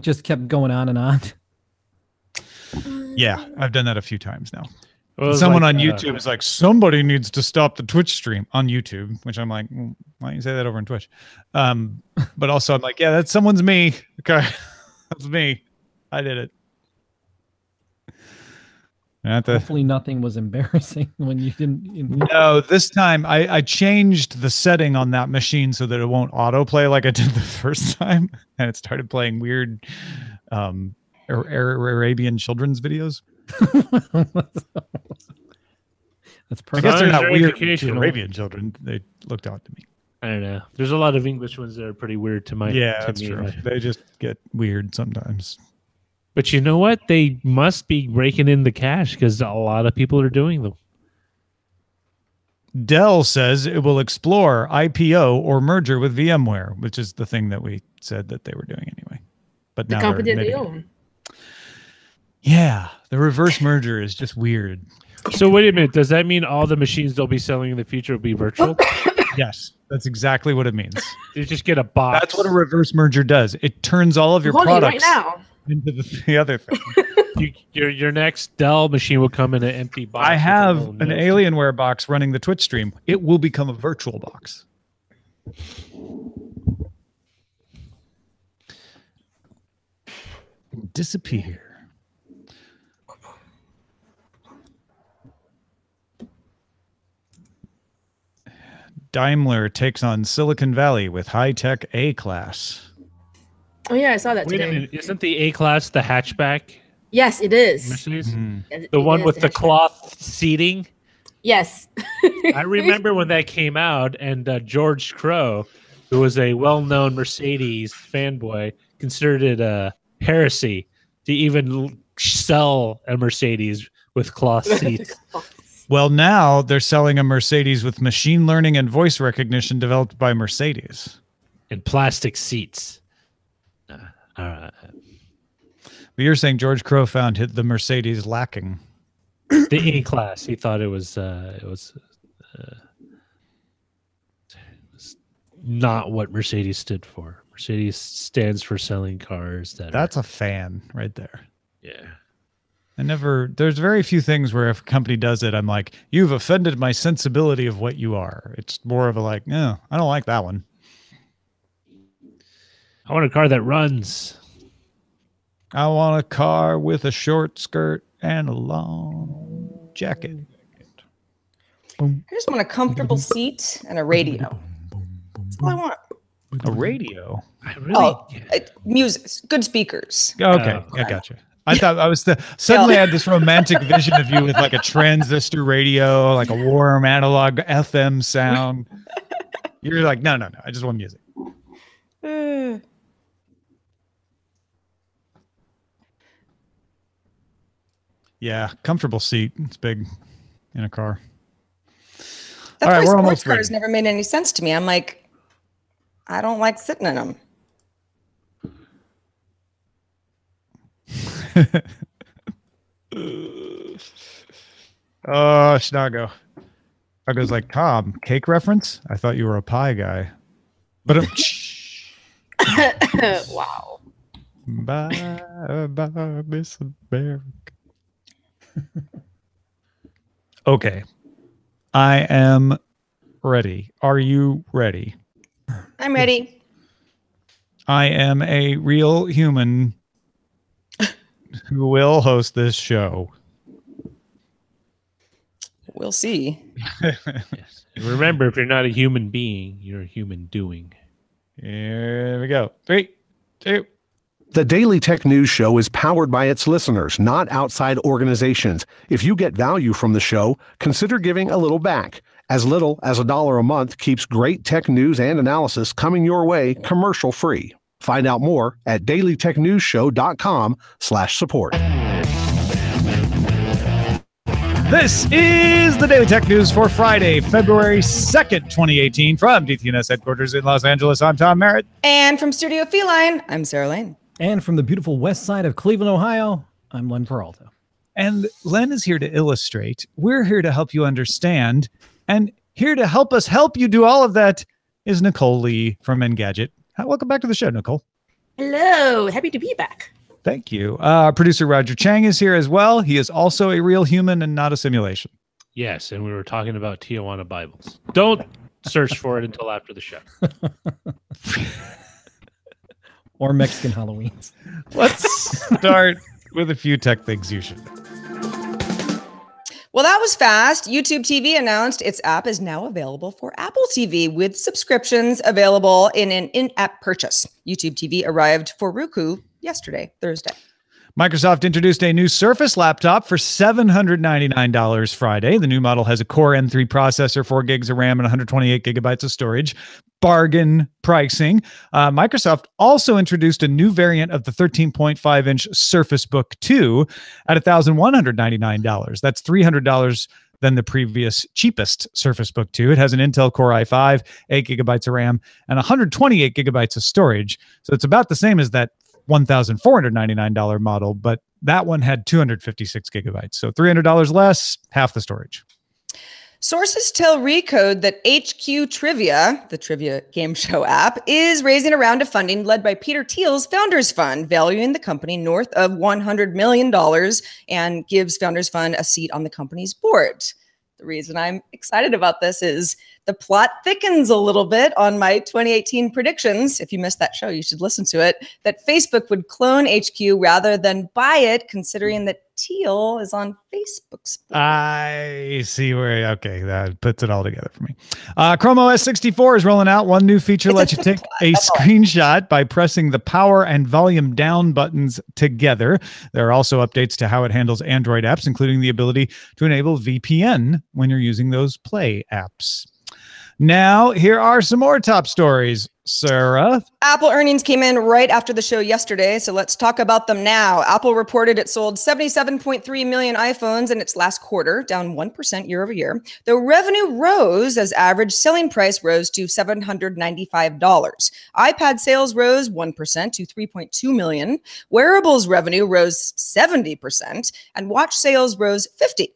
just kept going on and on. Yeah, I've done that a few times now. Well, someone like, on YouTube is like, somebody needs to stop the Twitch stream on YouTube, which I'm like, why don't you say that over on Twitch? But also I'm like, yeah, that's someone's me. Okay, that's me. I did it. Hopefully nothing was embarrassing when you didn't. No, this time I changed the setting on that machine so that it won't autoplay like I did the first time, and it started playing weird Arabian children's videos. That's perfect. I guess they're not weird educational. Arabian children. They looked out to me. I don't know. There's a lot of English ones that are pretty weird to my. Yeah, that's true. They just get weird sometimes. But you know what? They must be raking in the cash because a lot of people are doing them. Dell says it will explore IPO or merger with VMware, which is the thing that we said that they were doing anyway. But now they're admitting it. Yeah, the reverse merger is just weird. So wait a minute. Does that mean all the machines they'll be selling in the future will be virtual? Yes, that's exactly what it means. You just get a box. That's what a reverse merger does. It turns all of your products right now. into the other thing. Your next Dell machine will come in an empty box. I have an Alienware box running the Twitch stream. It will become a virtual box. Disappear. Daimler takes on Silicon Valley with high-tech A-Class. Oh yeah, I saw that Wait today. a minute. Isn't the A-Class the hatchback? Yes, it is. Mercedes? Yes, The it one is with the hatchback. cloth seating? Yes. I remember when that came out, and George Crow, who was a well-known Mercedes fanboy, considered it a heresy to even sell a Mercedes with cloth seats. Well, now they're selling a Mercedes with machine learning and voice recognition developed by Mercedes. And plastic seats. But you're saying George Crow found the Mercedes lacking. The A-Class. He thought it was not what Mercedes stood for. Mercedes stands for selling cars That's a fan right there. Yeah. There's very few things where if a company does it, I'm like, you've offended my sensibility of what you are. It's more of a like, no, I don't like that one. I want a car that runs. I want a car with a short skirt and a long jacket. I just want a comfortable seat and a radio. That's all I want. A radio? I really music, good speakers. Okay, I gotcha. I thought I was suddenly I had this romantic vision of you with like a transistor radio, like a warm analog FM sound. You're like, no. I just want music. Yeah, comfortable seat. It's big in a car. That's All right, why we're sports almost cars ready. never made any sense to me. I'm like, I don't like sitting in them. Oh, Schnago. Schnago's like, Tom, cake reference? I thought you were a pie guy. But Wow. Bye, Miss America. Okay. I am ready. Are you ready? I'm ready. I am a real human who will host this show. We'll see. Yes. Remember, if you're not a human being, you're a human doing. Here we go. 3, 2. The Daily Tech News Show is powered by its listeners, not outside organizations. If you get value from the show, consider giving a little back. As little as $1 a month keeps great tech news and analysis coming your way commercial-free. Find out more at dailytechnewsshow.com/support. This is the Daily Tech News for Friday, February 2nd, 2018. From DTNS headquarters in Los Angeles, I'm Tom Merritt. And from Studio Feline, I'm Sarah Lane. And from the beautiful west side of Cleveland, Ohio, I'm Len Peralta. And Len is here to illustrate. We're here to help you understand. And here to help us help you do all of that is Nicole Lee from Engadget. Welcome back to the show, Nicole. Hello. Happy to be back. Thank you. Producer Roger Chang is here as well. He is also a real human and not a simulation. Yes, and we were talking about Tijuana Bibles. Don't search for it until after the show. Or Mexican Halloweens. Let's start with a few tech things you should know. Well, that was fast. YouTube TV announced its app is now available for Apple TV with subscriptions available in an in-app purchase. YouTube TV arrived for Roku yesterday, Thursday. Microsoft introduced a new Surface laptop for $799 Friday. The new model has a Core M3 processor, 4 gigs of RAM, and 128 gigabytes of storage. Bargain pricing. Microsoft also introduced a new variant of the 13.5-inch Surface Book 2 at $1,199. That's $300 than the previous cheapest Surface Book 2. It has an Intel Core i5, 8 gigabytes of RAM, and 128 gigabytes of storage. So it's about the same as that $1,499 model, but that one had 256 gigabytes. So $300 less, half the storage. Sources tell Recode that HQ Trivia, the trivia game show app, is raising a round of funding led by Peter Thiel's Founders Fund, valuing the company north of $100 million, and gives Founders Fund a seat on the company's board. The reason I'm excited about this is the plot thickens a little bit on my 2018 predictions. If you missed that show, you should listen to it. That Facebook would clone HQ rather than buy it, considering that Thiel is on Facebook's board. I see where, okay, that puts it all together for me. Chrome OS 64 is rolling out. One new feature lets you take a screenshot by pressing the power and volume down buttons together. There are also updates to how it handles Android apps, including the ability to enable VPN when you're using those Play apps. Now, here are some more top stories. Sarah? Apple earnings came in right after the show yesterday, so let's talk about them now. Apple reported it sold 77.3 million iPhones in its last quarter, down 1% year over year. The revenue rose as average selling price rose to $795. iPad sales rose 1% to 3.2 million. Wearables revenue rose 70%, and watch sales rose 50%.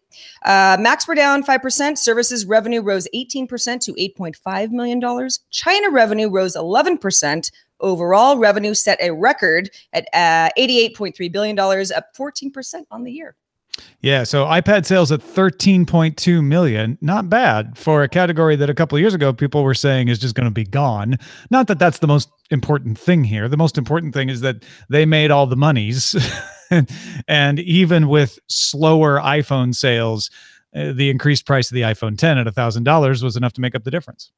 Macs were down 5%. Services revenue rose 18% to $8.5 million. China revenue rose 11%. Overall revenue set a record at $88.3 billion, up 14% on the year. Yeah, so iPad sales at 13.2 million, not bad for a category that a couple of years ago people were saying is just going to be gone. Not that that's the most important thing here. The most important thing is that they made all the monies. And even with slower iPhone sales, the increased price of the iPhone 10 at $1,000 was enough to make up the difference.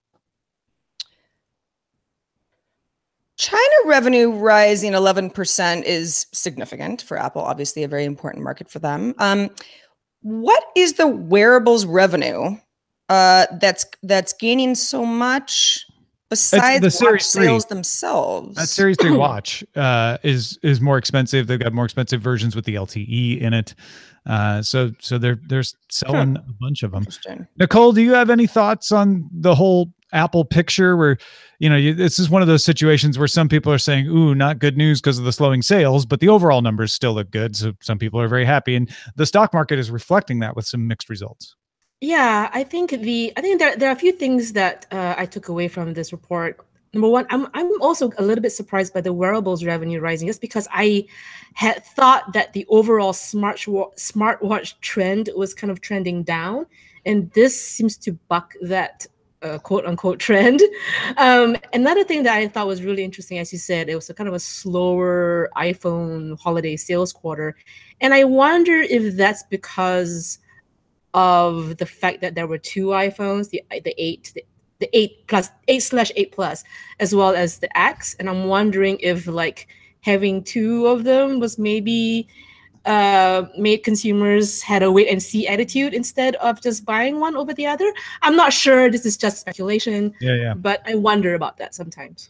China revenue rising 11% is significant for Apple, obviously a very important market for them. What is the wearables revenue that's gaining so much besides the Series sales themselves? That Series 3 watch is more expensive. They've got more expensive versions with the LTE in it. So they're selling a bunch of them. Nicole, do you have any thoughts on the whole Apple picture where, this is one of those situations where some people are saying, ooh, not good news because of the slowing sales, but the overall numbers still look good. So some people are very happy. And the stock market is reflecting that with some mixed results. Yeah, I think there are a few things that I took away from this report. Number one, I'm also a little bit surprised by the wearables revenue rising, just because I had thought that the overall smartwatch trend was kind of trending down, and this seems to buck that quote unquote trend. Another thing that I thought was really interesting, as you said, it was a kind of a slower iPhone holiday sales quarter, and I wonder if that's because of the fact that there were two iPhones, the 8/8 Plus, as well as the X, and I'm wondering if having two of them was maybe made consumers had a wait and see attitude instead of just buying one over the other. I'm not sure. This is just speculation. Yeah. But I wonder about that sometimes.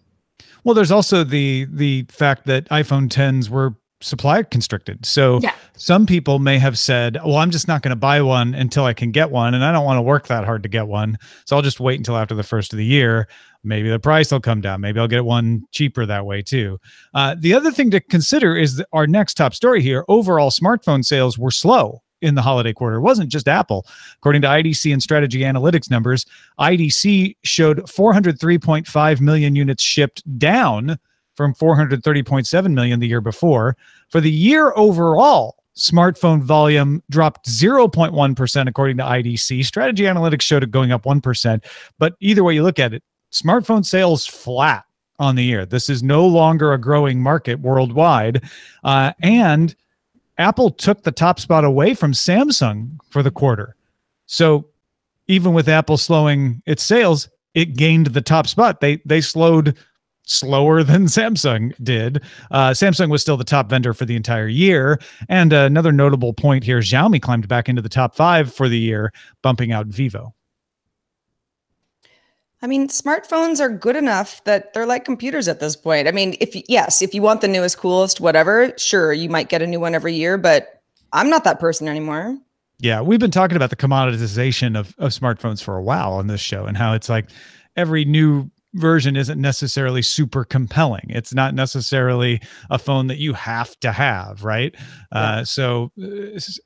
Well, there's also the fact that iPhone 10s were supply constricted. So some people may have said, well, I'm just not going to buy one until I can get one. And I don't want to work that hard to get one. So I'll just wait until after the first of the year. Maybe the price will come down. Maybe I'll get one cheaper that way too. The other thing to consider is our next top story here. Overall smartphone sales were slow in the holiday quarter. It wasn't just Apple. According to IDC and Strategy Analytics numbers, IDC showed 403.5 million units shipped, down from 430.7 million the year before. For the year overall, smartphone volume dropped 0.1% according to IDC. Strategy Analytics showed it going up 1%. But either way you look at it, smartphone sales flat on the year. This is no longer a growing market worldwide. And Apple took the top spot away from Samsung for the quarter. So even with Apple slowing its sales, it gained the top spot. They slowed slower than Samsung did. Samsung was still the top vendor for the entire year. And another notable point here, Xiaomi climbed back into the top 5 for the year, bumping out Vivo. I mean, smartphones are good enough that they're like computers at this point. I mean, if you want the newest, coolest, whatever, sure, you might get a new one every year, but I'm not that person anymore. Yeah, we've been talking about the commoditization of smartphones for a while on this show and how it's like every new version isn't necessarily super compelling. It's not necessarily a phone that you have to have, right? Yeah. So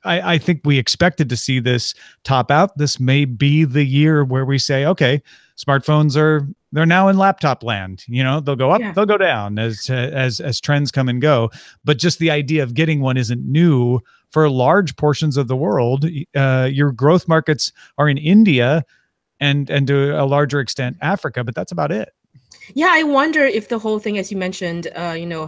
I think we expected to see this top out. This may be the year where we say, okay, smartphones they're now in laptop land. You know, they'll go up, they'll go down as trends come and go. But just the idea of getting one isn't new for large portions of the world. Your growth markets are in India and to a larger extent Africa, but that's about it. Yeah, I wonder if the whole thing, as you mentioned,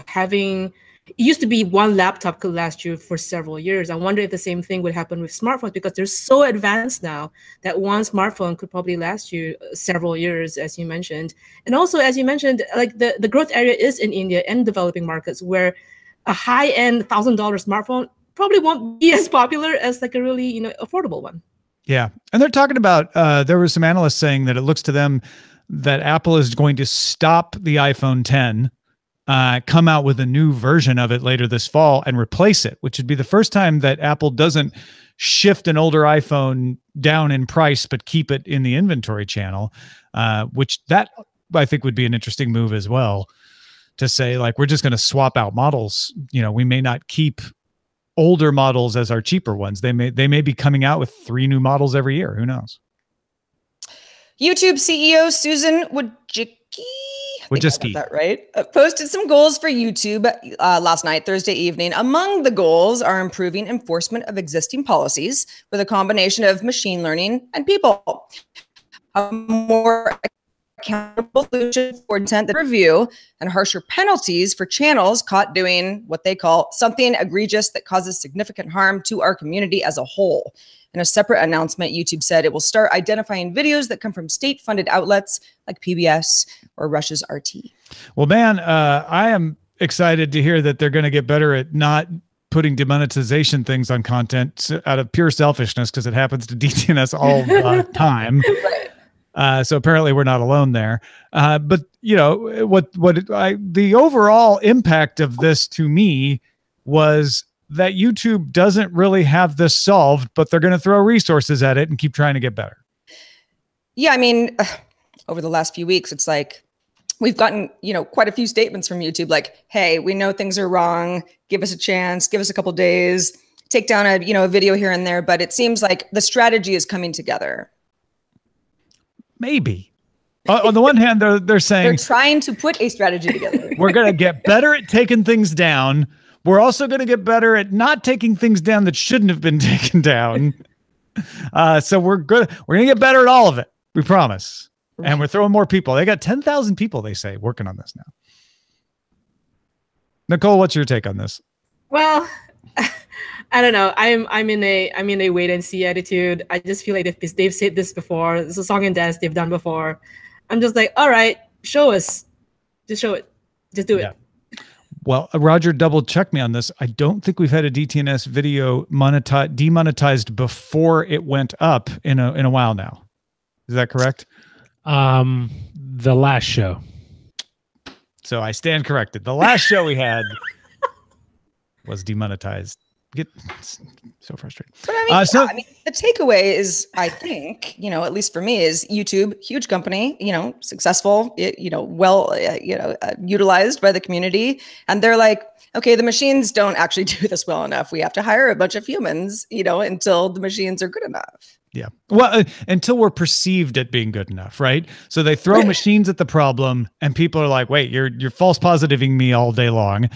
having it used to be one laptop could last you for several years. I wonder if the same thing would happen with smartphones, because they're so advanced now that one smartphone could probably last you several years, as you mentioned. And also, as you mentioned, like the growth area is in India and developing markets, where a high-end $1,000 smartphone probably won't be as popular as like a really affordable one. Yeah. And they're talking about, there were some analysts saying that it looks to them that Apple is going to stop the iPhone 10, come out with a new version of it later this fall and replace it, which would be the first time that Apple doesn't shift an older iPhone down in price, but keep it in the inventory channel, which that I think would be an interesting move as well, to say like, we're just going to swap out models. We may not keep older models as our cheaper ones. They may be coming out with 3 new models every year. Who knows? YouTube CEO Susan Wojcicki, that right? Posted some goals for YouTube last night, Thursday evening. Among the goals are improving enforcement of existing policies with a combination of machine learning and people. A more accountable solution for intent review and harsher penalties for channels caught doing what they call something egregious that causes significant harm to our community as a whole. In a separate announcement, YouTube said it will start identifying videos that come from state-funded outlets like PBS or Russia's RT. Well, man, I am excited to hear that they're going to get better at not putting demonetization things on content out of pure selfishness, because it happens to DTNS all the time. So apparently we're not alone there. But the overall impact of this to me was that YouTube doesn't really have this solved, but they're going to throw resources at it and keep trying to get better. Yeah, I mean, over the last few weeks, it's like we've gotten, quite a few statements from YouTube like, hey, we know things are wrong. Give us a chance. Give us a couple days. Take down a video here and there. But it seems like the strategy is coming together. Maybe. On the one hand, they're saying they're trying to put a strategy together. We're going to get better at taking things down. We're also going to get better at not taking things down that shouldn't have been taken down. So we're good. We're going to get better at all of it. We promise. Right. And we're throwing more people. They got 10,000 people, they say, working on this now. Nicole, what's your take on this? Well, I don't know. I'm in a wait and see attitude. I just feel like they've said this before. It's a song and dance they've done before. I'm just like, all right, show us. Just show it. Just do it. Yeah. Well, Roger, double check me on this. I don't think we've had a DTNS video demonetized before it went up in a while now. Is that correct? The last show. So I stand corrected. The last show we had was demonetized. Get so frustrated. But I mean, the takeaway is, I think, at least for me, is YouTube, huge company, successful, well, utilized by the community. And they're like, okay, the machines don't actually do this well enough. We have to hire a bunch of humans, until the machines are good enough. Yeah. Well, until we're perceived at being good enough, right? So they throw machines at the problem, and people are like, "Wait, you're false positiving me all day long."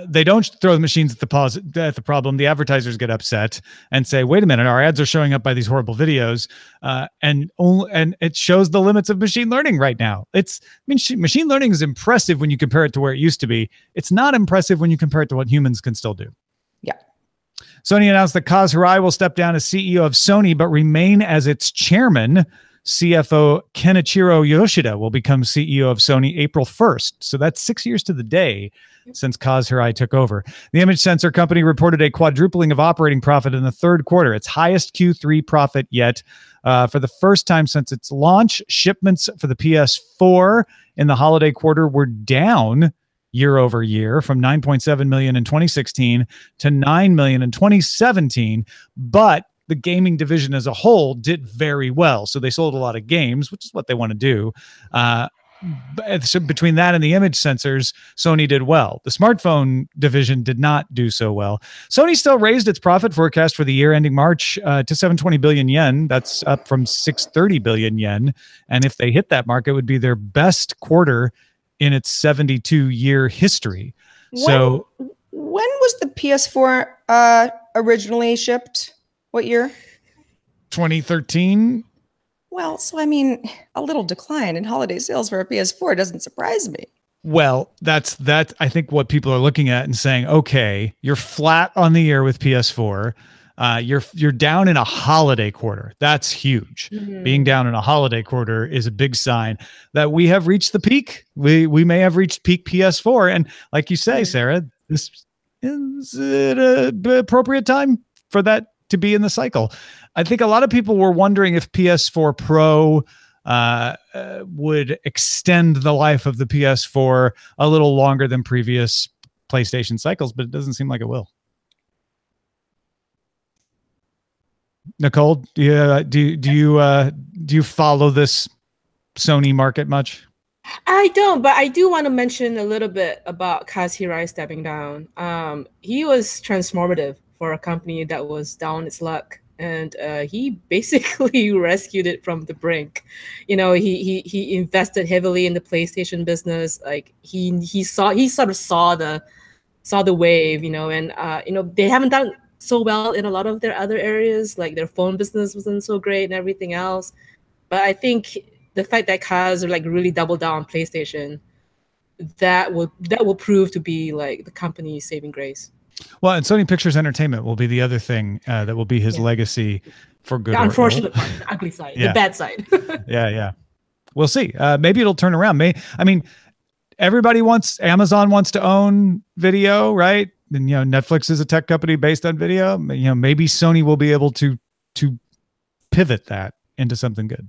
They don't throw the machines at the problem. The advertisers get upset and say, "Wait a minute, our ads are showing up by these horrible videos," and it shows the limits of machine learning right now. Machine learning is impressive when you compare it to where it used to be. It's not impressive when you compare it to what humans can still do. Yeah. Sony announced that Kaz Hirai will step down as CEO of Sony, but remain as its chairman. CFO Kenichiro Yoshida will become CEO of Sony April 1st. So that's 6 years to the day since Kaz Hirai took over. The image sensor company reported a quadrupling of operating profit in the third quarter, its highest Q3 profit yet. For the first time since its launch, shipments for the PS4 in the holiday quarter were down year over year from 9.7 million in 2016 to 9 million in 2017. But the gaming division as a whole did very well. So they sold a lot of games, which is what they want to do. So between that and the image sensors, Sony did well. The smartphone division did not do so well. Sony still raised its profit forecast for the year ending March to 720 billion yen. That's up from 630 billion yen. And if they hit that mark, it would be their best quarter in its 72-year history. So when was the PS4 originally shipped? What year? 2013. Well, so I mean, a little decline in holiday sales for a PS4 doesn't surprise me. Well, that's I think what people are looking at and saying, okay, you're flat on the year with PS4. You're down in a holiday quarter. That's huge. Mm-hmm. Being down in a holiday quarter is a big sign that we have reached the peak. We may have reached peak PS4. And like you say, Sarah, this is it an appropriate time for that to be in the cycle. I think a lot of people were wondering if PS4 Pro would extend the life of the PS4 a little longer than previous PlayStation cycles, but it doesn't seem like it will. Nicole, do you follow this Sony market much? I don't, but I do want to mention a little bit about Kaz Hirai stepping down. He was transformative for a company that was down its luck, and he basically rescued it from the brink. You know, he invested heavily in the PlayStation business. Like he sort of saw the wave. You know, and they haven't done so well in a lot of their other areas, like their phone business wasn't so great and everything else. But I think the fact that Kaz like really doubled down on PlayStation, that will prove to be like the company's saving grace. Well, and Sony Pictures Entertainment will be the other thing that will be his legacy for good. The unfortunate part, the ugly side, the bad side. Yeah. We'll see. Maybe it'll turn around. Amazon wants to own video, right? And Netflix is a tech company based on video. Maybe Sony will be able to pivot that into something good.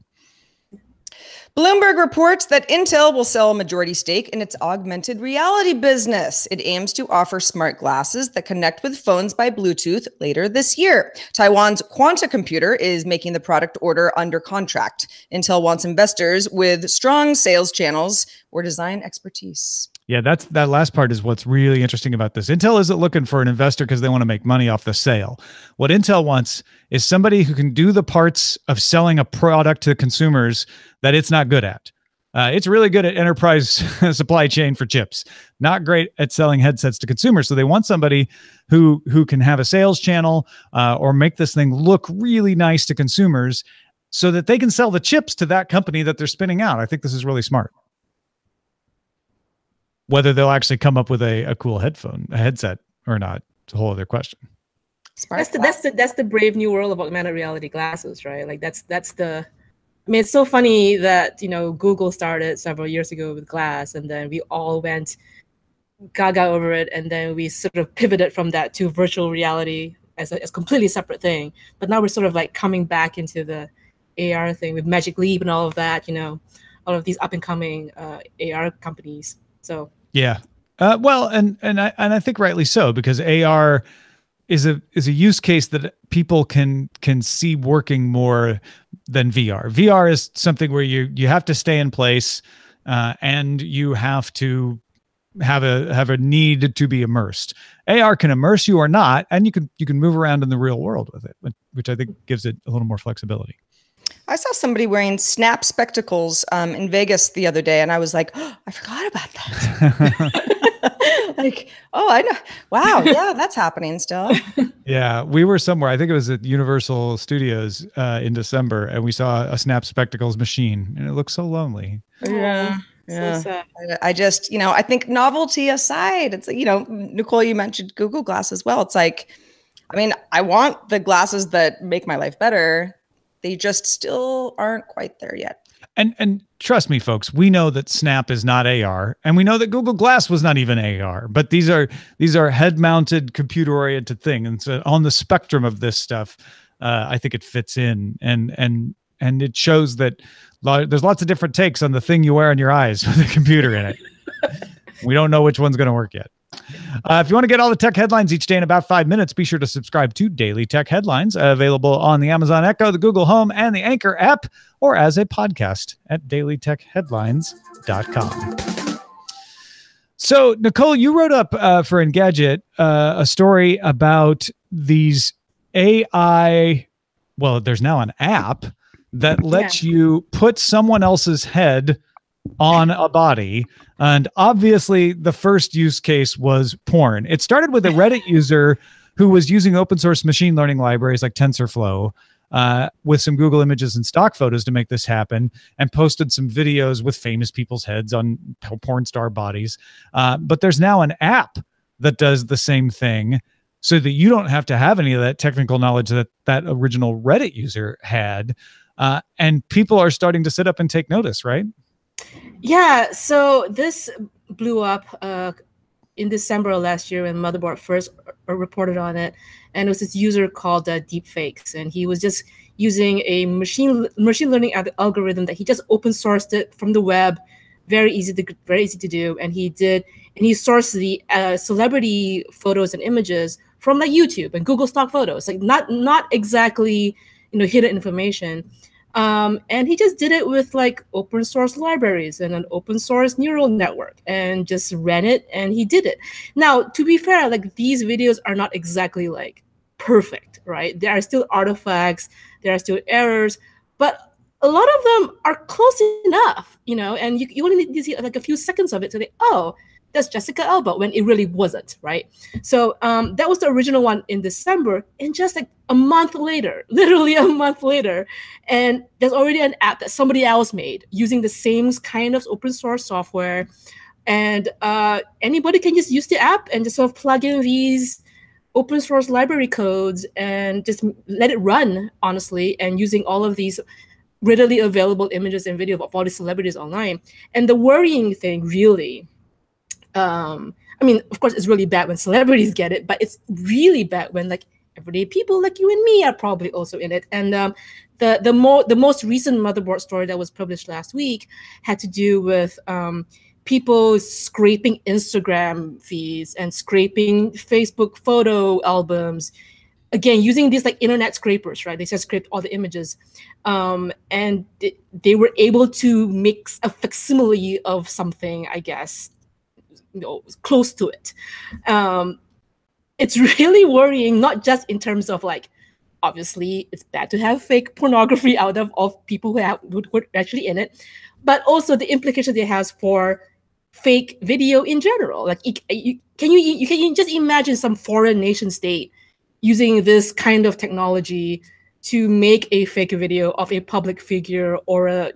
Bloomberg reports that Intel will sell a majority stake in its augmented reality business. It aims to offer smart glasses that connect with phones by Bluetooth later this year. Taiwan's Quanta Computer is making the product order under contract. Intel wants investors with strong sales channels or design expertise. Yeah, that last part is what's really interesting about this. Intel isn't looking for an investor because they want to make money off the sale. What Intel wants is somebody who can do the parts of selling a product to consumers that it's not good at. It's really good at enterprise supply chain for chips, not great at selling headsets to consumers. So they want somebody who can have a sales channel or make this thing look really nice to consumers so that they can sell the chips to that company that they're spinning out. I think this is really smart. Whether they'll actually come up with a cool headset or not, it's a whole other question. That's the brave new world of augmented reality glasses, right? Like that's the. I mean, it's so funny that Google started several years ago with Glass, and then we all went gaga over it, and then we sort of pivoted from that to virtual reality as a completely separate thing. But now we're sort of like coming back into the AR thing with Magic Leap and all of that. All of these up and coming AR companies. So. Yeah. Well, and I think rightly so, because AR is a use case that people can see working more than VR. VR is something where you have to stay in place and you have to have a need to be immersed. AR can immerse you or not, and you can move around in the real world with it, which I think gives it a little more flexibility. I saw somebody wearing Snap spectacles in Vegas the other day, and I was like, oh, I forgot about that. Like, oh, I know. Wow, yeah, that's happening still. Yeah, we were somewhere. I think it was at Universal Studios in December, and we saw a Snap spectacles machine, and it looked so lonely. Yeah. Yeah. So sad. I just, I think novelty aside, it's, Nicole, you mentioned Google Glass as well. It's like, I mean, I want the glasses that make my life better. They just still aren't quite there yet. And trust me, folks, we know that Snap is not AR, and we know that Google Glass was not even AR, but these are head-mounted, computer-oriented things. And so on the spectrum of this stuff, I think it fits in, and it shows that there's lots of different takes on the thing you wear on your eyes with a computer in it. We don't know which one's going to work yet. If you want to get all the tech headlines each day in about 5 minutes, be sure to subscribe to Daily Tech Headlines, available on the Amazon Echo, the Google Home, and the Anchor app, or as a podcast at dailytechheadlines.com. So, Nicole, you wrote up for Engadget a story about these AI. Well, there's now an app that lets you put someone else's head on a body. And obviously the first use case was porn. It started with a Reddit user who was using open source machine learning libraries like TensorFlow with some Google images and stock photos to make this happen, and posted some videos with famous people's heads on porn star bodies. But there's now an app that does the same thing, so that you don't have to have any of that technical knowledge that that original Reddit user had. And people are starting to sit up and take notice, right? Yeah, so this blew up in December last year when Motherboard first reported on it, and it was this user called Deepfakes, and he was just using a machine learning algorithm that he just open sourced it from the web, very easy to do, and he sourced the celebrity photos and images from like YouTube and Google stock photos, like not exactly hidden information. And he just did it with like open source libraries and an open source neural network, and just ran it, and he did it. Now, to be fair, like these videos are not exactly like perfect, right? There are still artifacts, there are still errors, but a lot of them are close enough, and you only need to see like a few seconds of it to say, oh, that's Jessica Alba, when it really wasn't, right? So that was the original one in December, and just like a month later, literally a month later, and there's already an app that somebody else made using the same kind of open source software, and anybody can just use the app and just sort of plug in these open source library codes and just let it run, honestly, and using all of these readily available images and video of all these celebrities online. And the worrying thing, really, I mean, of course, it's really bad when celebrities get it, but it's really bad when like everyday people like you and me are probably also in it. And the most recent Motherboard story that was published last week had to do with people scraping Instagram feeds and scraping Facebook photo albums. Again, using these like internet scrapers, right? They just scraped all the images, and they were able to make a facsimile of something, I guess, close to it. It's really worrying, not just in terms of like, obviously it's bad to have fake pornography out of people who are actually in it, but also the implications it has for fake video in general. Like, can you just imagine some foreign nation state using this kind of technology to make a fake video of a public figure or a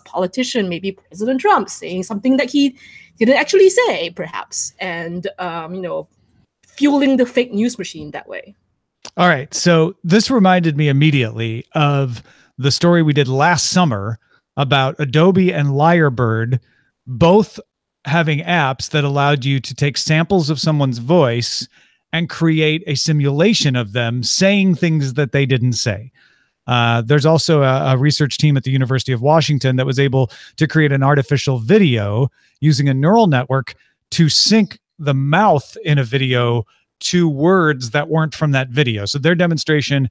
politician, maybe President Trump, saying something that he didn't actually say, perhaps, and fueling the fake news machine that way. All right, so this reminded me immediately of the story we did last summer about Adobe and Lyrebird both having apps that allowed you to take samples of someone's voice and create a simulation of them saying things that they didn't say. There's also a research team at the University of Washington that was able to create an artificial video using a neural network to sync the mouth in a video to words that weren't from that video. So their demonstration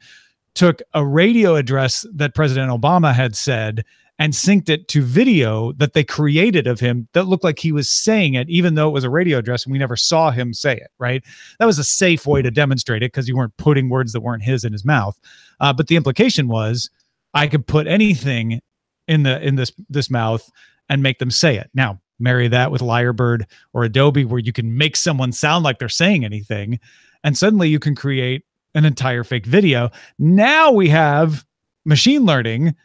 took a radio address that President Obama had said and synced it to video that they created of him that looked like he was saying it, even though it was a radio address and we never saw him say it, right? That was a safe way to demonstrate it because you weren't putting words that weren't his in his mouth. But the implication was I could put anything in this mouth and make them say it. Now, marry that with Lyrebird or Adobe where you can make someone sound like they're saying anything, and suddenly you can create an entire fake video. Now we have machine learning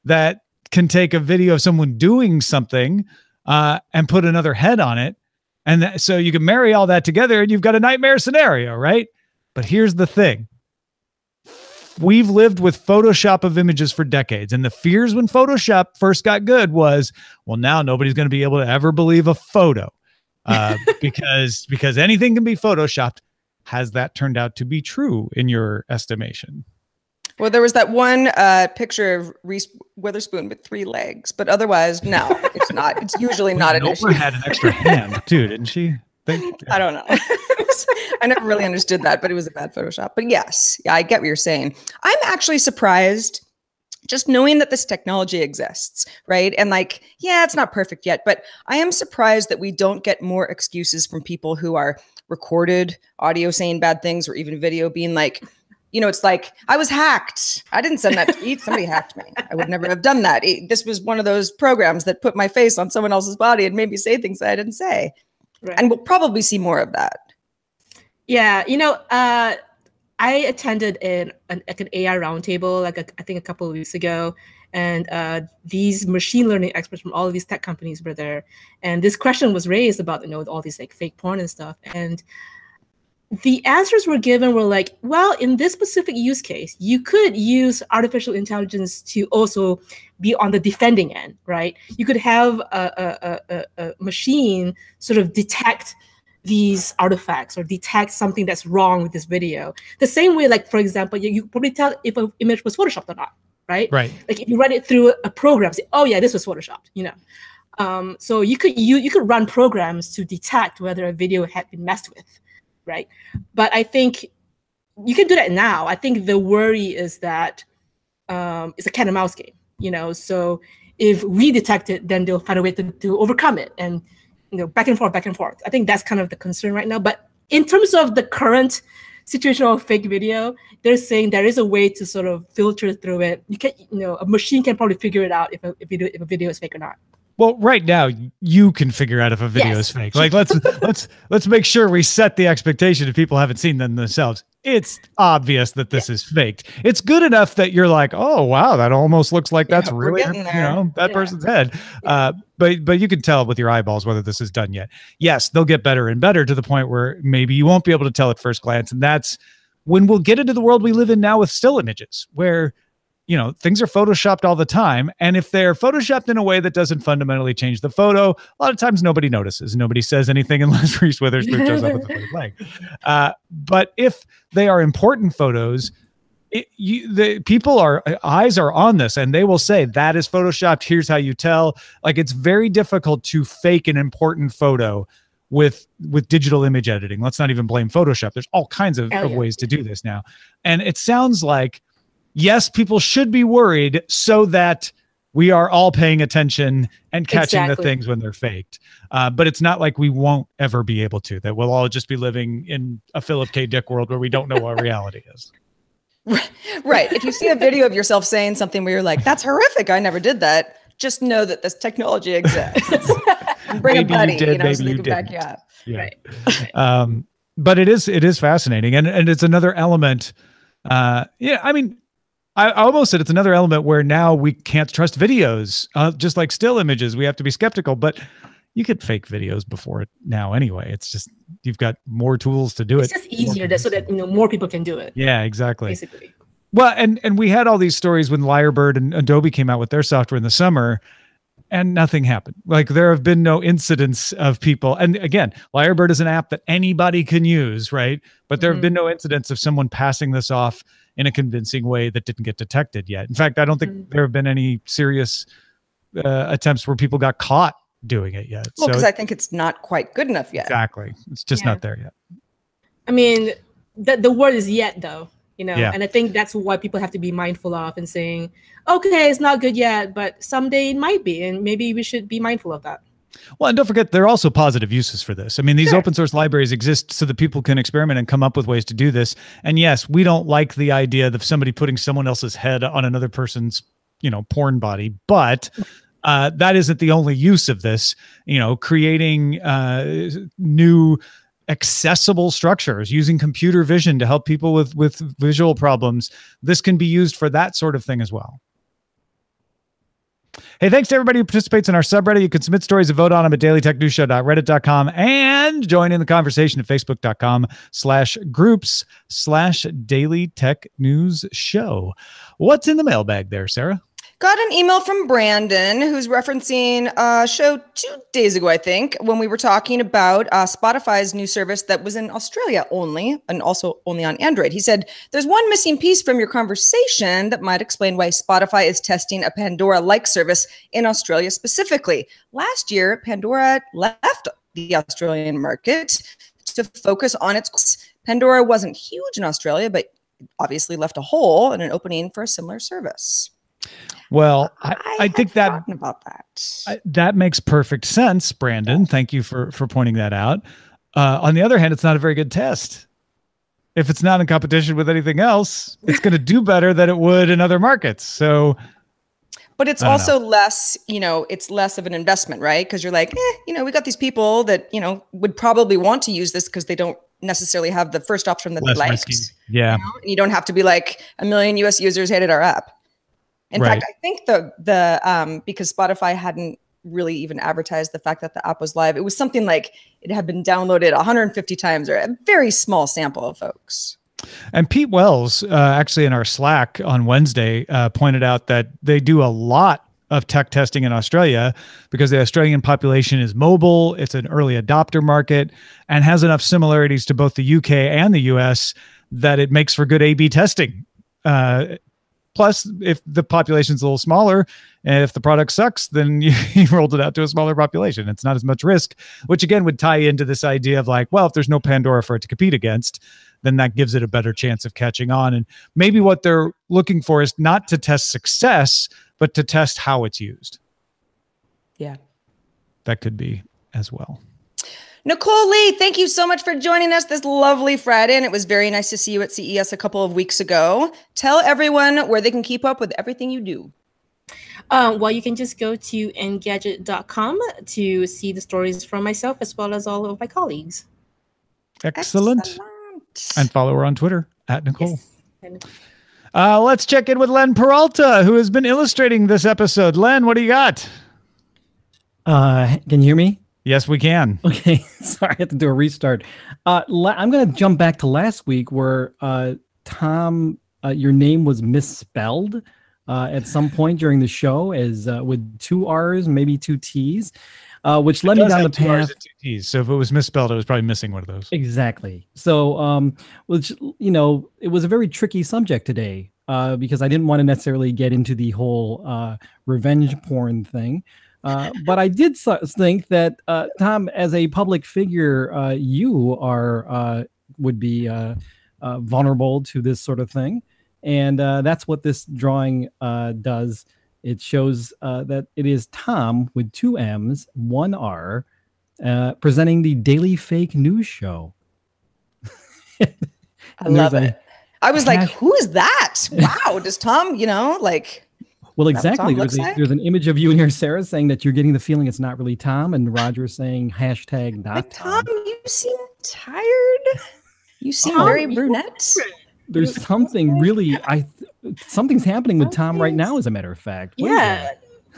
that can take a video of someone doing something and put another head on it. And so you can marry all that together and you've got a nightmare scenario, right? But here's the thing. We've lived with Photoshop of images for decades. And the fears when Photoshop first got good was, well, now nobody's going to be able to ever believe a photo because anything can be Photoshopped. Has that turned out to be true in your estimation? Well, there was that one picture of Reese Witherspoon with 3 legs, but otherwise, no, it's not. It's usually not an issue. Oprah had an extra hand too, didn't she? I don't know. I never really understood that, but it was a bad Photoshop. But yes, yeah, I get what you're saying. I'm actually surprised just knowing that this technology exists, right? And like, yeah, it's not perfect yet, but I am surprised that we don't get more excuses from people who are recorded audio saying bad things or even video being like, you know, it's like, I was hacked. I didn't send that tweet. Somebody hacked me. I would never have done that. This was one of those programs that put my face on someone else's body and made me say things that I didn't say. Right. And we'll probably see more of that. Yeah. You know, I attended an AI roundtable, I think a couple of weeks ago. And these machine learning experts from all of these tech companies were there. And this question was raised about, you know, all these like fake porn and stuff. And the answers were given were like, well, in this specific use case, you could use artificial intelligence to also be on the defending end, right? You could have a machine sort of detect these artifacts or detect something that's wrong with this video. The same way, like, for example, you probably tell if an image was Photoshopped or not, right? Right. Like if you run it through a program, say, oh yeah, this was Photoshopped, you know. So you could run programs to detect whether a video had been messed with. Right. But I think you can do that now. I think the worry is that it's a cat and mouse game, you know. So if we detect it, then they'll find a way to overcome it and, you know, back and forth. I think that's kind of the concern right now. But in terms of the current situation of fake video, they're saying there is a way to sort of filter through it. You can, you know, a machine can probably figure it out if a video is fake or not. Well, right now you can figure out if a video is fake. Like let's make sure we set the expectation if people haven't seen them themselves. It's obvious that this is faked. It's good enough that you're like, oh wow, that almost looks like that's really, you know, that person's head. But you can tell with your eyeballs whether this is done yet. Yes, they'll get better and better to the point where maybe you won't be able to tell at first glance, and that's when we'll get into the world we live in now with still images, where, you know, things are Photoshopped all the time. And if they're Photoshopped in a way that doesn't fundamentally change the photo, a lot of times nobody notices. Nobody says anything unless Reese Witherspoon shows up with a leg. But if they are important photos, the people eyes are on this and they will say that is Photoshopped. Here's how you tell. Like, it's very difficult to fake an important photo with digital image editing. Let's not even blame Photoshop. There's all kinds of ways to do this now. And it sounds like, yes, people should be worried so that we are all paying attention and catching the things when they're faked. But it's not like we won't ever be able to, that we'll all just be living in a Philip K. Dick world where we don't know what reality is. Right. If you see a video of yourself saying something where you're like, that's horrific, I never did that, just know that this technology exists. Bring a buddy, you know, so they can back you up. Yeah. Right. But it is fascinating. And it's another element. I mean, I almost said it's another element where now we can't trust videos, just like still images. We have to be skeptical, but you could fake videos before it now anyway. It's just, you've got more tools to do it. It's just easier so that, you know, more people can do it. Yeah, exactly. Basically. Well, and we had all these stories when Lyrebird and Adobe came out with their software in the summer, and nothing happened. Like, there have been no incidents of people. And again, Lyrebird is an app that anybody can use, right? But there have been no incidents of someone passing this off in a convincing way that didn't get detected yet. In fact, I don't think there have been any serious attempts where people got caught doing it yet. Well, because I think it's not quite good enough yet. Exactly. It's just not there yet. I mean, the word is yet, though. you know. Yeah. And I think that's what people have to be mindful of and saying, okay, it's not good yet, but someday it might be, and maybe we should be mindful of that. Well, and don't forget, there are also positive uses for this. I mean, these open source libraries exist so that people can experiment and come up with ways to do this. And yes, we don't like the idea of somebody putting someone else's head on another person's, porn body, but that isn't the only use of this. Creating new accessible structures using computer vision to help people with visual problems. This can be used for that sort of thing as well. Hey, thanks to everybody who participates in our subreddit. You can submit stories and vote on them at dailytechnewsshow.reddit.com and join in the conversation at facebook.com/groups/dailytechnewsshow. What's in the mailbag there, Sarah? Got an email from Brandon who's referencing a show 2 days ago, I think, when we were talking about Spotify's new service that was in Australia only and also only on Android. He said, there's one missing piece from your conversation that might explain why Spotify is testing a Pandora-like service in Australia specifically. Last year, Pandora left the Australian market to focus on its... Pandora wasn't huge in Australia, but obviously left a hole and an opening for a similar service. Well, I think that about that. That makes perfect sense, Brandon. Thank you for pointing that out. On the other hand, it's not a very good test. If it's not in competition with anything else, it's going to do better than it would in other markets. So, but it's also less, it's less of an investment, right? Because you're like, we got these people that, would probably want to use this because they don't necessarily have the first option that they like. Yeah. And you don't have to be like 1 million US users hated our app. In fact, I think the because Spotify hadn't really even advertised the fact that the app was live, it was something like it had been downloaded 150 times, or a very small sample of folks. And Pete Wells, actually in our Slack on Wednesday, pointed out that they do a lot of tech testing in Australia because the Australian population is mobile, it's an early adopter market, and has enough similarities to both the UK and the US that it makes for good A/B testing. Plus, if the population's a little smaller, and if the product sucks, then you rolled it out to a smaller population. It's not as much risk, which again would tie into this idea of like, well, if there's no Pandora for it to compete against, then that gives it a better chance of catching on. And maybe what they're looking for is not to test success, but to test how it's used. Yeah. That could be as well. Nicole Lee, thank you so much for joining us this lovely Friday. And it was very nice to see you at CES a couple of weeks ago. Tell everyone where they can keep up with everything you do. Well, you can just go to engadget.com to see the stories from myself as well as all of my colleagues. Excellent. And follow her on Twitter at Nicole. Yes. Let's check in with Len Peralta, who has been illustrating this episode. Len, what do you got? Can you hear me? Yes, we can. Okay, sorry, I had to do a restart. I'm going to jump back to last week where Tom, your name was misspelled at some point during the show as with 2 R's, maybe 2 T's, which led me down the path. 2 R's and 2 T's. So if it was misspelled, it was probably missing one of those. Exactly. So, which it was a very tricky subject today because I didn't want to necessarily get into the whole revenge porn thing. But I did think that Tom, as a public figure, you would be vulnerable to this sort of thing, and that's what this drawing does. It shows that it is Tom with 2 M's, 1 R, presenting the Daily Fake News Show. I love it. I was like, "Who is that? Wow, does Tom, like?" Well, exactly. There's an image of you in here, Sarah, saying that you're getting the feeling it's not really Tom, and Roger saying hashtag not Tom. You seem tired. You seem very brunette. There's something really, something's happening with Tom right now, as a matter of fact. Yeah.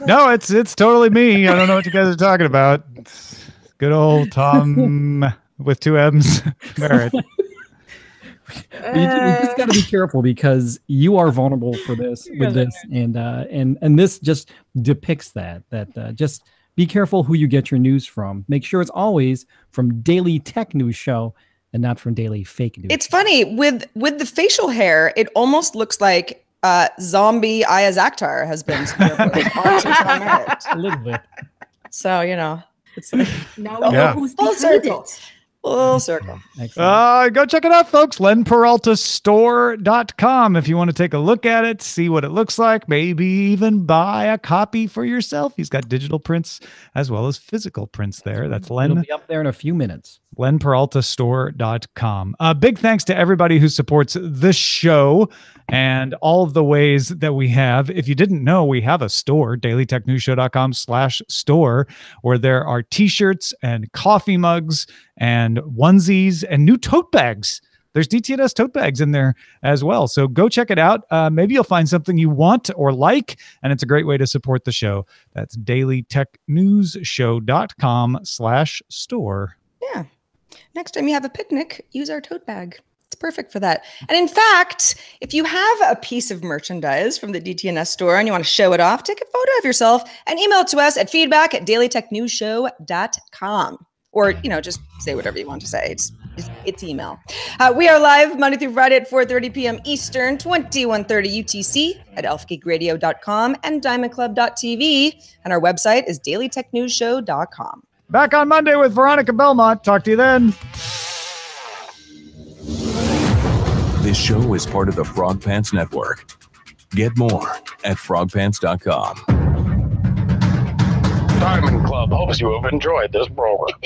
No, it's totally me. I don't know what you guys are talking about. Good old Tom with 2 M's, Merritt. We just got to be careful because you are vulnerable for this with this, and this just depicts that just be careful who you get your news from. Make sure it's always from Daily Tech News Show and not from Daily Fake News. It's funny with the facial hair, it almost looks like zombie Ayaz Akhtar has been a little bit. So it's like now we know who's behind it. Full circle. Go check it out, folks. LenPeraltaStore.com if you want to take a look at it, see what it looks like, maybe even buy a copy for yourself. He's got digital prints as well as physical prints there. That's Len. It'll be up there in a few minutes. LenPeraltaStore.com. Big thanks to everybody who supports the show and all of the ways that we have. If you didn't know, we have a store, dailytechnewsshow.com/store, where there are t-shirts and coffee mugs and onesies and new tote bags. There's DTNS tote bags in there as well. So go check it out. Maybe you'll find something you want or like, and it's a great way to support the show. That's dailytechnewsshow.com/store. Yeah. Next time you have a picnic, use our tote bag. It's perfect for that. And in fact, if you have a piece of merchandise from the DTNS store and you want to show it off, take a photo of yourself and email it to us at feedback@dailytechnewsshow.com. Or, just say whatever you want to say. It's email. We are live Monday through Friday at 4:30 p.m. Eastern, 21:30 UTC at elfgeekradio.com and diamondclub.tv. And our website is dailytechnewsshow.com. Back on Monday with Veronica Belmont. Talk to you then. This show is part of the Frog Pants Network. Get more at frogpants.com. Diamond Club hopes you have enjoyed this program.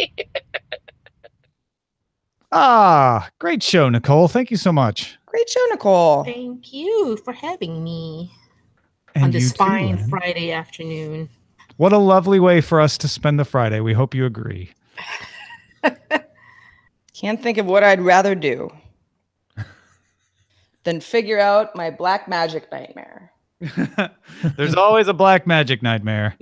Great show, Nicole. Thank you so much. Great show, Nicole. Thank you for having me And on this you too, fine Len. Friday afternoon. What a lovely way for us to spend the Friday. We hope you agree. Can't think of what I'd rather do than figure out my black magic nightmare. There's always a black magic nightmare.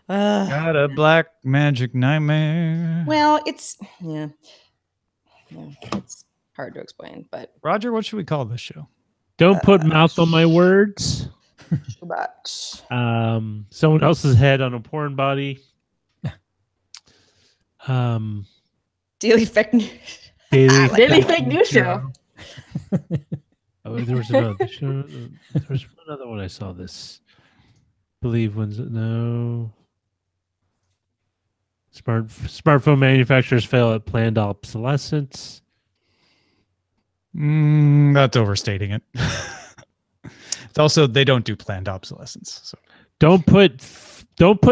Got a black magic nightmare. Well, it's hard to explain, but Roger, what should we call this show? Don't put mouth on my words. Someone else's head on a porn body. Daily fake news. Daily fake news show. There was another show. There was another one I saw this. Believe when's it? No. Smartphone manufacturers fail at planned obsolescence. That's overstating it. It's also they don't do planned obsolescence. So Don't put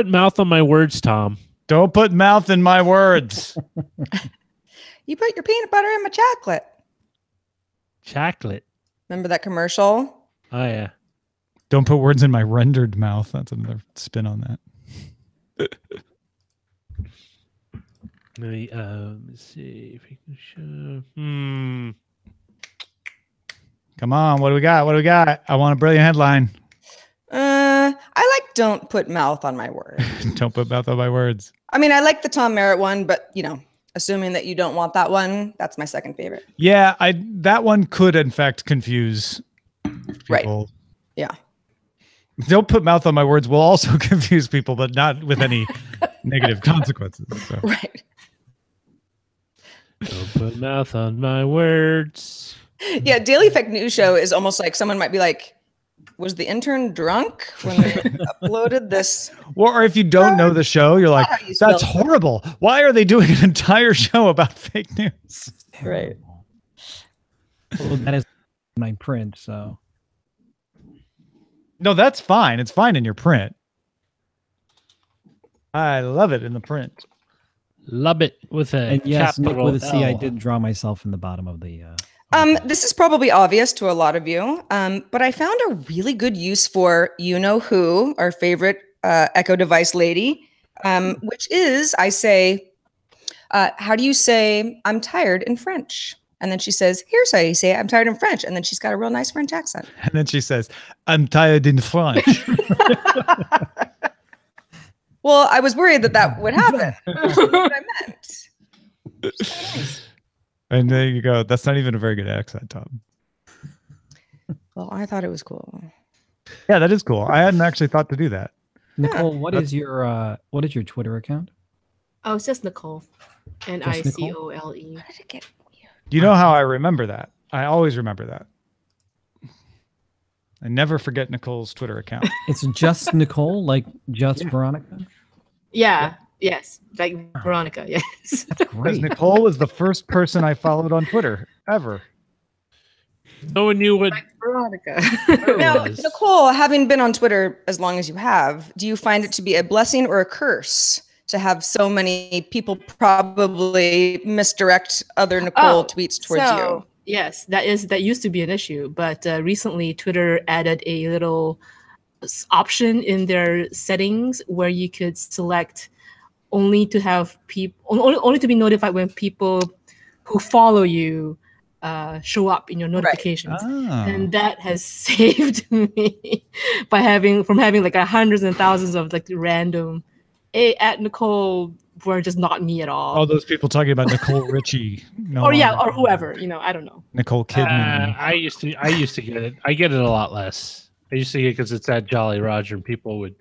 mouth on my words, Tom. don't put mouth in my words. You put your peanut butter in my chocolate. Chocolate. Remember that commercial? Oh yeah. Don't put words in my rendered mouth. That's another spin on that. Let's see if we can show. Come on, what do we got? What do we got? I want a brilliant headline. I like don't put mouth on my word. Don't put mouth on my words. I mean, I like the Tom Merritt one, but assuming that you don't want that one, that's my second favorite. Yeah, that one could in fact confuse people. Right. Yeah. Don't put mouth on my words will also confuse people, but not with any negative consequences. So. Right. Don't put mouth on my words. Yeah, Daily Fake News Show is almost like someone might be like, was the intern drunk when they uploaded this? Or if you don't know the show, you're like, that's horrible. Why are they doing an entire show about fake news? Right. Well, that is my print, so. No, that's fine. It's fine in your print. I love it in the print. Love it with a And yes, Nick, capital with a C, I L. did draw myself in the bottom of the. This is probably obvious to a lot of you, but I found a really good use for you-know-who, our favorite Echo device lady, which is, I say, how do you say I'm tired in French? And then she says, here's how you say I'm tired in French. And then she's got a real nice French accent. And then she says, I'm tired in French. Well, I was worried that would happen. That's what I meant. Nice. And there you go. That's not even a very good accent, Tom. Well, I thought it was cool. Yeah, that is cool. I hadn't actually thought to do that. Nicole, what is your Twitter account? Oh, it's just Nicole. Just Nicole. How did it get You know how I remember that? I always remember that. I never forget Nicole's Twitter account. It's just Nicole, like just Veronica? Yeah. Yes, like Veronica. Yes. Because Nicole was the first person I followed on Twitter ever. No one knew what Veronica. Now, Nicole, having been on Twitter as long as you have, do you find it to be a blessing or a curse to have so many people probably misdirect other Nicole tweets towards you? Yes, that used to be an issue, but recently Twitter added a little option in their settings where you could select only to have only to be notified when people who follow you show up in your notifications. And that has saved me by having like hundreds and thousands of like random at Nicole were just not me at all. All those people talking about Nicole Richie. Or whoever, I don't know. Nicole Kidman. I used to get it. I get it a lot less. I used to get it because it's at Jolly Roger, and people would,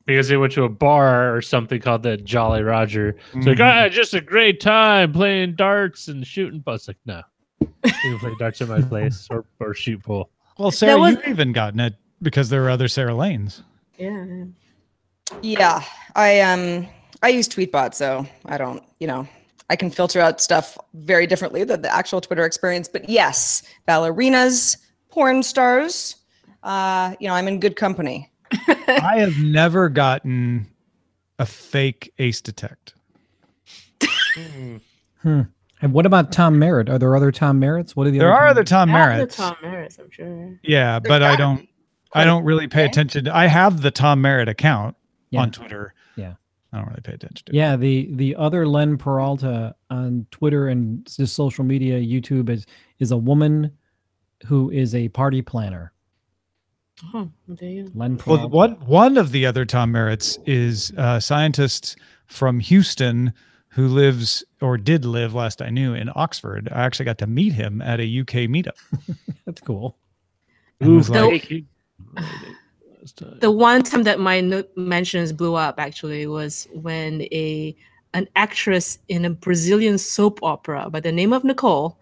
because they went to a bar or something called the Jolly Roger. It's like, just a great time playing darts and shooting. But it's like, no, you can play darts in my place or shoot pool. Well, Sarah, you've even gotten it because there were other Sarah Lanes. Yeah, I use Tweetbot, so I don't, I can filter out stuff very differently than the actual Twitter experience. But yes, ballerinas, porn stars, I'm in good company. I have never gotten a fake ace detect. And what about Tom Merritt? Are there other Tom Merritts? What are the There are other Tom Merritts. Tom Merritts, I'm sure. Yeah, but I don't really pay attention. I have the Tom Merritt account on Twitter. Yeah. I don't really pay attention to it. Yeah, the other Len Peralta on Twitter and just social media, YouTube is a woman who is a party planner. Oh, there you go. Len Peralta. Well, one of the other Tom Merritts is a scientist from Houston who lives or did live, last I knew, in Oxford. I actually got to meet him at a UK meetup. That's cool. The one time that my mentions blew up actually was when an actress in a Brazilian soap opera by the name of Nicole,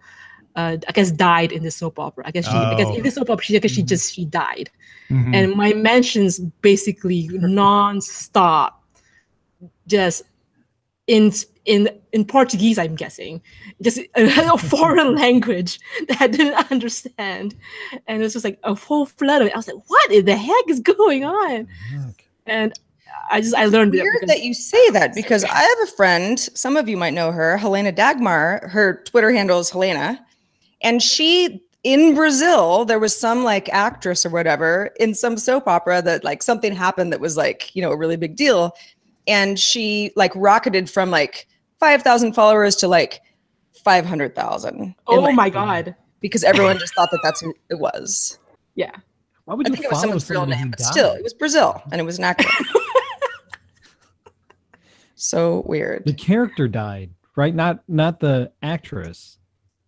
I guess, died in the soap opera. I guess in the soap opera she died, and my mentions basically nonstop, just in Portuguese, I'm guessing, just a foreign language that I didn't understand, and it's just like a whole flood of it. I was like, "What in the heck is going on?" And I learned weird that you say that, because I have a friend. Some of you might know her, Helena Dagmar. Her Twitter handle is Helena, and she in Brazil there was some like actress or whatever in some soap opera that like something happened that was like a really big deal, and she like rocketed from like 5,000 followers to like 500,000. Oh my God. Because everyone just thought that that's who it was. Yeah. Why would you I think it was someone's real somebody name, who but died? still, it was Brazil and it was an actor. So weird. The character died, right? Not the actress,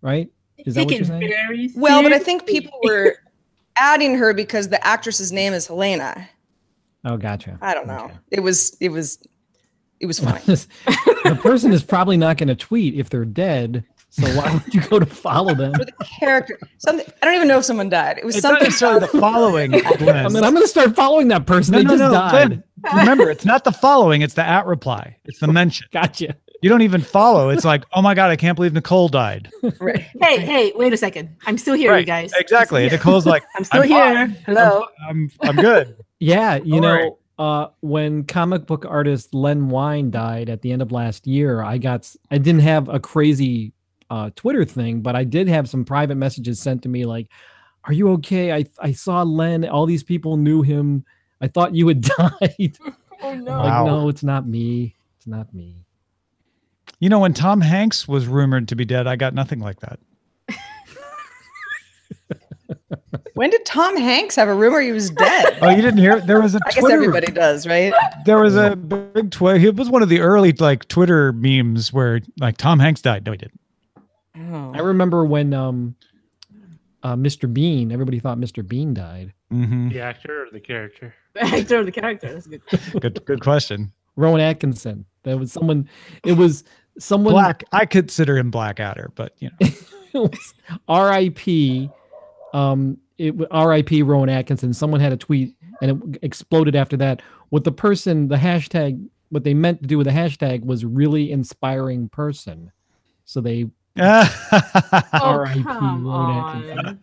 right? Is that what you're saying? Well, but I think people were adding her because the actress's name is Helena. Oh, gotcha. I don't know. Okay. It was fine. The person is probably not going to tweet if they're dead. So why would you go to follow them? For the character, I don't even know if someone died. It was something. Not necessarily the following. I mean, I'm going to start following that person. They just died. Remember, it's not the following; it's the @ reply. It's the mention. Gotcha. You don't even follow. It's like, oh my God, I can't believe Nicole died. Right. Hey, wait a second. I'm still here, you guys. Exactly. Nicole's like, I'm still here. Hello. I'm good. Yeah, when comic book artist Len Wein died at the end of last year, I didn't have a crazy Twitter thing, but I did have some private messages sent to me like, "Are you okay? I saw Len. All these people knew him. I thought you had died." Oh no! Like, no, it's not me. It's not me. When Tom Hanks was rumored to be dead, I got nothing like that. When did Tom Hanks have a rumor he was dead? Oh, you didn't hear it? There was a I Twitter. guess everybody does, right? There was a big Twitter. He was one of the early like Twitter memes where like Tom Hanks died. No, he didn't. Oh. I remember when Mr. Bean. Everybody thought Mr. Bean died. Mm-hmm. The actor or the character? The actor or the character? That's a Good question. Rowan Atkinson. That was someone. It was someone black. I consider him Blackadder, but it was R.I.P. R.I.P. Rowan Atkinson. Someone had a tweet and it exploded after that with the hashtag what they meant to do with the hashtag was really inspiring person. So they Oh, come on.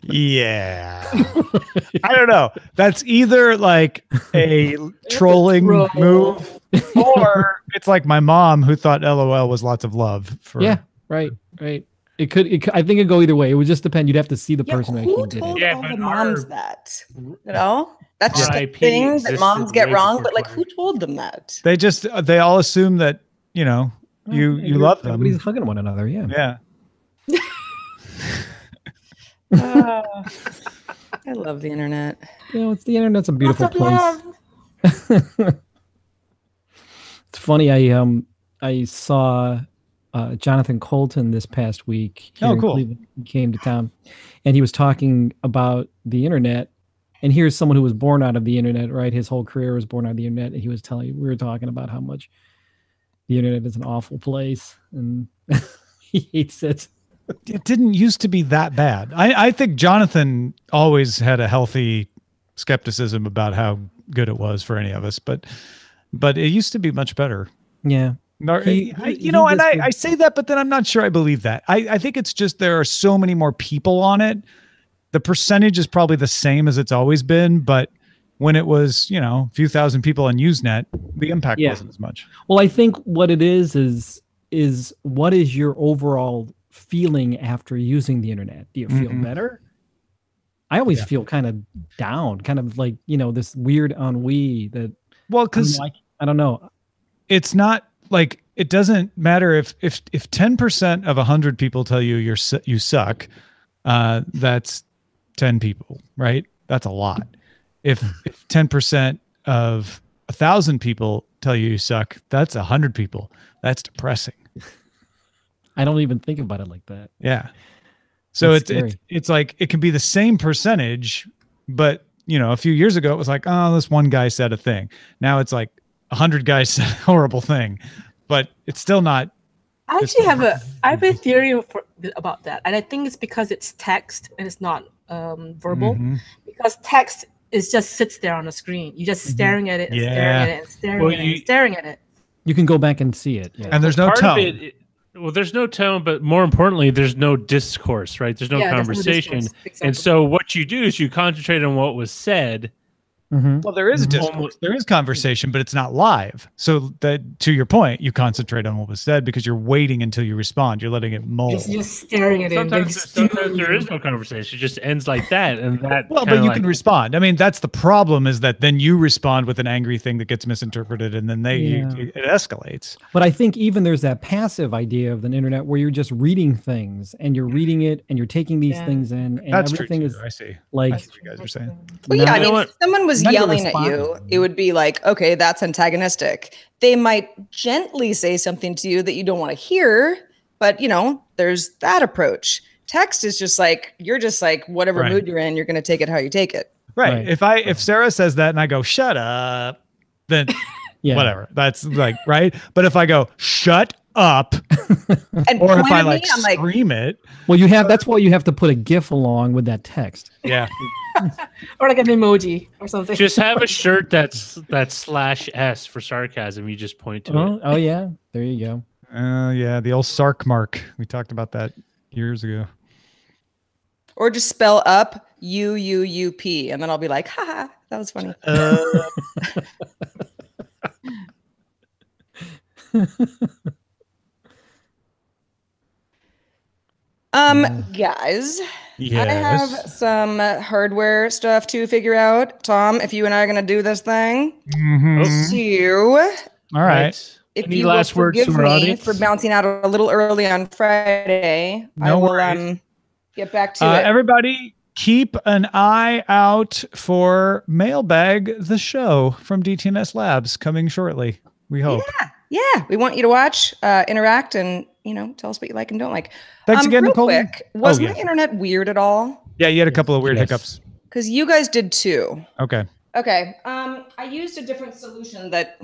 Yeah. I don't know. That's either like a trolling move, or it's like my mom who thought LOL was lots of love. For yeah, right. It could. I think it'd go either way. It would just depend. You'd have to see the person actually who did told it. all the moms that? You know, that's just a RIP thing that moms existed get way wrong. before But like, Twitter. who told them that? They all assume that, you know, you love them. Everybody's hugging one another. Yeah. Yeah. I love the internet. You know, it's the internet's a beautiful Lots of place. love. It's funny. I saw Jonathan Colton this past week. Here in cool. Cleveland. He came to town, and he was talking about the internet. And here's someone who was born out of the internet, right? His whole career was born out of the internet. And he was we were talking about how much the internet is an awful place, and he hates it. It didn't used to be that bad. I think Jonathan always had a healthy skepticism about how good it was for any of us, but it used to be much better. Yeah. I say that, but then I'm not sure I believe that. I think it's just there are so many more people on it. The percentage is probably the same as it's always been, but when it was, you know, a few thousand people on Usenet, the impact wasn't as much. Well, I think what it is what is your overall feeling after using the internet? Do you feel better? I always feel kind of down, kind of like, you know, this weird ennui that, well, because I don't know. It's not like, it doesn't matter if 10% of 100 people tell you you suck, that's 10 people, right? That's a lot. If 10% of 1,000 people tell you suck, that's 100 people. That's depressing. I don't even think about it like that. Yeah. So That's it's like, it can be the same percentage, but you know, a few years ago it was like, oh, this one guy said a thing. Now it's like 100 guys said a horrible thing, but it's still not. I actually have a theory about that, and I think it's because it's text and it's not verbal. Because text just sits there on the screen. You're just staring at it, and staring at it, and staring at it. You can go back and see it. Yeah. And there's no tone. Well, there's no tone, but more importantly, there's no discourse, right? There's no conversation. There's no discourse. Exactly. And so what you do is you concentrate on what was said. Well, there is a discourse. There is conversation, but it's not live. So that, to your point, you concentrate on what was said because you're waiting until you respond. You're letting it mold. Just staring at it. Sometimes there is no conversation. It just ends like that. And that well, but you can respond. I mean, that's the problem, is that then you respond with an angry thing that gets misinterpreted, and then it escalates. But I think even there's that passive idea of the internet where you're just reading things, and you're reading it, and you're taking these things in, and that's everything true is I see. like That's what you guys are saying. Well, yeah, I mean, if someone was yelling at you, it would be like, okay, that's antagonistic. They might gently say something to you that you don't want to hear, but you know, there's that approach. Text is just like, you're just like, whatever mood you're in, you're going to take it how you take it. Right. If Sarah says that and I go, shut up, then whatever. That's like, right. But if I go, shut up, and or if I like I'm like, scream it. Well, that's why you have to put a GIF along with that text. Yeah. Or like an emoji or something. Just have a shirt that's /S for sarcasm. You just point to it. Oh yeah, there you go. Yeah, the old Sark mark. We talked about that years ago. or just spell up UUUP, and then I'll be like, haha, that was funny. Guys, yes. I have some hardware stuff to figure out. Tom, if you and I are going to do this thing, see you. All right. If Any you last will words forgive to our me audience? for bouncing out a little early on Friday, I will get back to it. Everybody, keep an eye out for Mailbag, the show from DTNS Labs, coming shortly. We hope. Yeah. We want you to watch, interact, and tell us what you like and don't like. Thanks again, Nicole. Quick, was my internet weird at all? Yeah, you had a couple of weird hiccups. Because you guys did too. Okay. I used a different solution that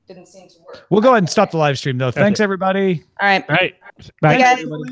didn't seem to work. We'll go ahead and stop the live stream, though. Thanks, everybody. All right. All right. Bye, guys. everybody.